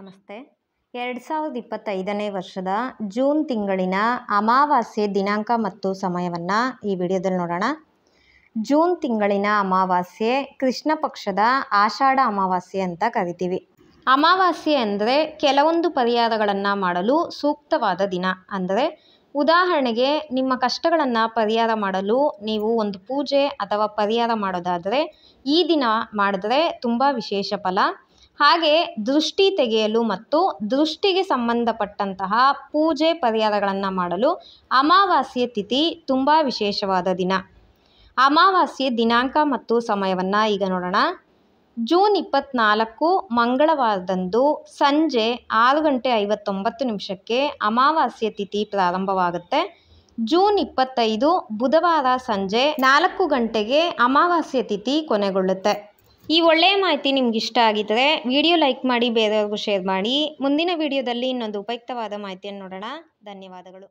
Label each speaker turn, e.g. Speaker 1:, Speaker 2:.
Speaker 1: ನಮಸ್ತೆ. 2025ನೇ ವರ್ಷದ ಜೂನ್ ತಿಂಗಳಿನ ಅಮಾವಾಸ್ಯೆ ದಿನಾಂಕ ಮತ್ತು ಸಮಯವನ್ನು ಈ ವಿಡಿಯೋದಲ್ಲಿ ನೋಡೋಣ. ಜೂನ್ ತಿಂಗಳಿನ ಅಮಾವಾಸ್ಯೆ ಕೃಷ್ಣ ಪಕ್ಷದ ಆಷಾಢ ಅಮಾವಾಸ್ಯೆ ಅಂತ ಕರಿತೀವಿ. ಅಮಾವಾಸ್ಯೆ ಅಂದರೆ ಕೆಲವೊಂದು ಪರಿಹಾರಗಳನ್ನು ಮಾಡಲು ಸೂಕ್ತವಾದ ದಿನ. ಅಂದರೆ ಉದಾಹರಣೆಗೆ ನಿಮ್ಮ ಕಷ್ಟಗಳನ್ನು ಪರಿಹಾರ ಮಾಡಲು ನೀವು ಒಂದು ಪೂಜೆ ಅಥವಾ ಪರಿಹಾರ ಮಾಡೋದಾದರೆ ಈ ದಿನ ಮಾಡಿದ್ರೆ ತುಂಬ ವಿಶೇಷ ಫಲ. ಹಾಗೆ ದೃಷ್ಟಿ ತೆಗೆಯಲು ಮತ್ತು ದೃಷ್ಟಿಗೆ ಸಂಬಂಧಪಟ್ಟಂತಹ ಪೂಜೆ ಪರಿಹಾರಗಳನ್ನು ಮಾಡಲು ಅಮಾವಾಸ್ಯೆ ತಿಥಿ ತುಂಬ ವಿಶೇಷವಾದ ದಿನ. ಅಮಾವಾಸ್ಯೆ ದಿನಾಂಕ ಮತ್ತು ಸಮಯವನ್ನು ಈಗ ನೋಡೋಣ. ಜೂನ್ 24 ಮಂಗಳವಾರದಂದು ಸಂಜೆ 6:59 ಅಮಾವಾಸ್ಯೆ ತಿಥಿ ಪ್ರಾರಂಭವಾಗುತ್ತೆ. ಜೂನ್ 25 ಬುಧವಾರ ಸಂಜೆ 4 ಗಂಟೆಗೆ ಅಮಾವಾಸ್ಯೆ ತಿಥಿ ಕೊನೆಗೊಳ್ಳುತ್ತೆ. ಈ ಒಳ್ಳೆಯ ಮಾಹಿತಿ ನಿಮ್ಗೆ ಇಷ್ಟ ಆಗಿದ್ದರೆ ವಿಡಿಯೋ ಲೈಕ್ ಮಾಡಿ, ಬೇರೆಯವ್ರಿಗೂ ಶೇರ್ ಮಾಡಿ. ಮುಂದಿನ ವಿಡಿಯೋದಲ್ಲಿ ಇನ್ನೊಂದು ಉಪಯುಕ್ತವಾದ ಮಾಹಿತಿಯನ್ನು ನೋಡೋಣ. ಧನ್ಯವಾದಗಳು.